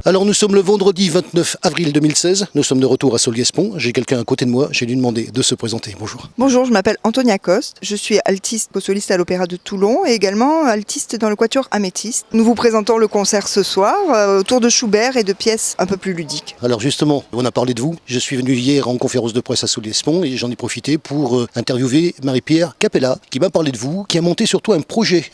Alors nous sommes le vendredi 29 avril 2016, nous sommes de retour à Solliès-Pont. J'ai quelqu'un à côté de moi, j'ai lui demandé de se présenter. Bonjour. Bonjour, je m'appelle Antonia Coste, je suis altiste co-soliste à l'Opéra de Toulon et également altiste dans le Quatuor Améthyste. Nous vous présentons le concert ce soir autour de Schubert et de pièces un peu plus ludiques. Alors justement, on a parlé de vous. Je suis venu hier en conférence de presse à Solliès-Pont et j'en ai profité pour interviewer Marie-Pierre Capella qui m'a parlé de vous, qui a monté surtout un projet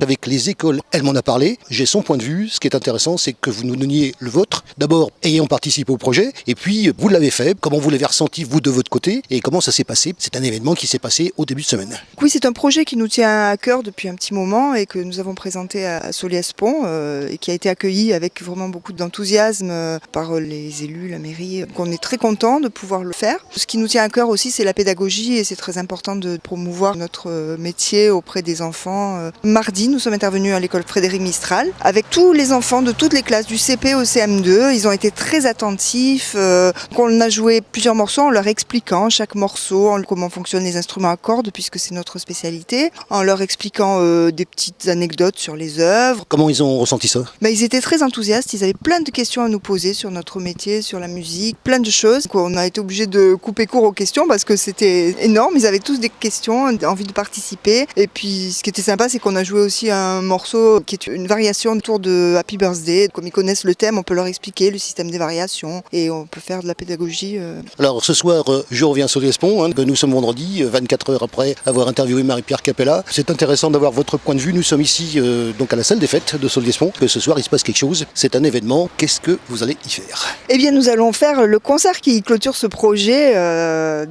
avec les écoles. Elle m'en a parlé, j'ai son point de vue. Ce qui est intéressant, c'est que vous nous donniez le vôtre. D'abord, ayant participé au projet, et puis vous l'avez fait, comment vous l'avez ressenti vous de votre côté, et comment ça s'est passé. C'est un événement qui s'est passé au début de semaine. Oui, c'est un projet qui nous tient à cœur depuis un petit moment et que nous avons présenté à Solliès-Pont et qui a été accueilli avec vraiment beaucoup d'enthousiasme par les élus, la mairie. Donc on est très content de pouvoir le faire. Ce qui nous tient à cœur aussi, c'est la pédagogie et c'est très important de promouvoir notre métier auprès des enfants. Mardi, nous sommes intervenus à l'école Frédéric Mistral avec tous les enfants de toutes les classes du CP au CM2. Ils ont été très attentifs. On a joué plusieurs morceaux en leur expliquant chaque morceau, comment fonctionnent les instruments à cordes puisque c'est notre spécialité, en leur expliquant des petites anecdotes sur les œuvres. Comment ils ont ressenti ça ? Ils étaient très enthousiastes, ils avaient plein de questions à nous poser sur notre métier, sur la musique, plein de choses. On a été obligé de couper court aux questions parce que c'était énorme, ils avaient tous des questions, envie de participer. Et puis ce qui était sympa, c'est qu'on a joué aussi un morceau qui est une variation autour de Happy Birthday. Comme ils connaissent le thème, on peut leur expliquer le système des variations et on peut faire de la pédagogie. Alors ce soir, je reviens à Solliès-Pont. Nous sommes vendredi, 24 heures après avoir interviewé Marie-Pierre Capella. C'est intéressant d'avoir votre point de vue. Nous sommes ici donc à la salle des fêtes de Solliès-Pont. Que ce soir, il se passe quelque chose. C'est un événement. Qu'est-ce que vous allez y faire ? Eh bien, nous allons faire le concert qui clôture ce projet.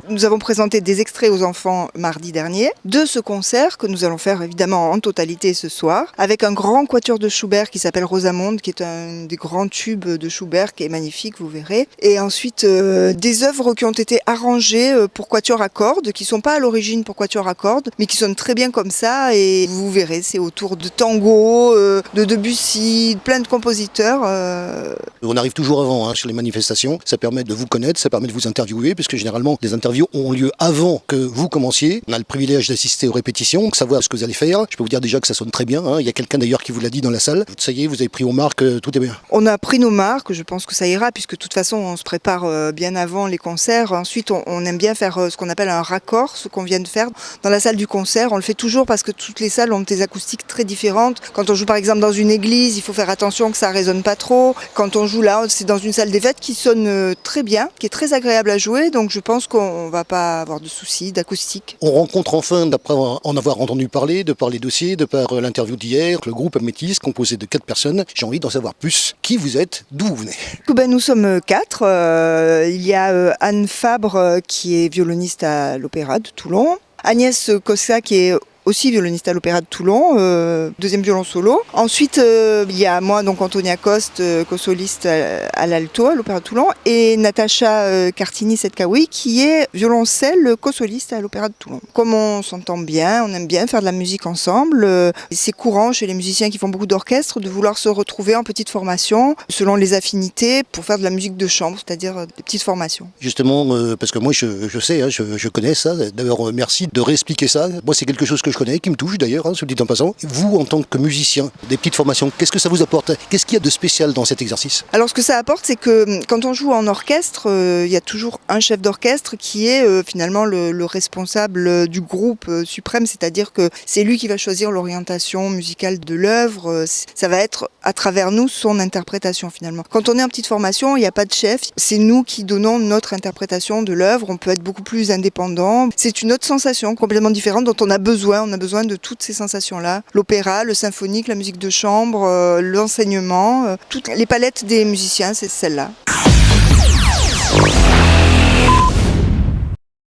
Nous avons présenté des extraits aux enfants mardi dernier de ce concert que nous allons faire évidemment en totalité ce soir avec un grand quatuor de Schubert qui s'appelle Rosamonde, qui est un des grands tubes de Schubert qui est magnifique, vous verrez. Et ensuite, des œuvres qui ont été arrangées pour quatuor à cordes, qui ne sont pas à l'origine pour quatuor à cordes, mais qui sonnent très bien comme ça. Et vous verrez, c'est autour de tango, de Debussy, plein de compositeurs. On arrive toujours avant sur les manifestations. Ça permet de vous connaître, ça permet de vous interviewer, puisque généralement, les interviews ont lieu avant que vous commenciez. On a le privilège d'assister aux répétitions, de savoir ce que vous allez faire. Je peux vous dire déjà que ça sonne très bien. Il y a quelqu'un d'ailleurs qui vous l'a dit dans la salle. Ça y est, vous avez pris vos marques, tout est bien. On a pris nos marques, je pense que ça ira, puisque de toute façon, on se prépare bien avant les concerts. Ensuite, on aime bien faire ce qu'on appelle un raccord, ce qu'on vient de faire dans la salle du concert. On le fait toujours parce que toutes les salles ont des acoustiques très différentes. Quand on joue par exemple dans une église, il faut faire attention que ça résonne pas trop. Quand on joue là, c'est dans une salle des fêtes qui sonne très bien, qui est très agréable à jouer. Donc je pense qu'on va pas avoir de soucis d'acoustique. On rencontre enfin, d'après en avoir entendu parler, de par les dossiers, de par l'interview d'hier, le groupe Améthyste, composé de 4 personnes. J'ai envie d'en savoir plus. Qui vous êtes ? D'où vous venez ? Nous sommes 4. Il y a Anne Fabre qui est violoniste à l'Opéra de Toulon. Agnès Cossa qui est aussi violoniste à l'Opéra de Toulon, deuxième violon solo. Ensuite, il y a moi, donc Antonia Coste, co-soliste à l'Alto, à l'Opéra de Toulon, et Natacha Cartini-Setkaoui, qui est violoncelle co-soliste à l'Opéra de Toulon. Comme on s'entend bien, on aime bien faire de la musique ensemble, c'est courant chez les musiciens qui font beaucoup d'orchestre de vouloir se retrouver en petite formation, selon les affinités, pour faire de la musique de chambre, c'est-à-dire des petites formations. Justement, parce que moi je sais, je connais ça. D'ailleurs, merci de réexpliquer ça. Moi, c'est quelque chose que je connais, qui me touche d'ailleurs, se dit en passant. Vous, en tant que musicien, des petites formations, qu'est-ce que ça vous apporte ? Qu'est-ce qu'il y a de spécial dans cet exercice ? Alors ce que ça apporte, c'est que quand on joue en orchestre, il y a toujours un chef d'orchestre qui est finalement le responsable du groupe suprême, c'est-à-dire que c'est lui qui va choisir l'orientation musicale de l'œuvre. Ça va être à travers nous son interprétation finalement. Quand on est en petite formation, il n'y a pas de chef, c'est nous qui donnons notre interprétation de l'œuvre, on peut être beaucoup plus indépendant. C'est une autre sensation complètement différente dont on a besoin de toutes ces sensations-là. L'opéra, le symphonique, la musique de chambre, l'enseignement, toutes les palettes des musiciens, c'est celle-là.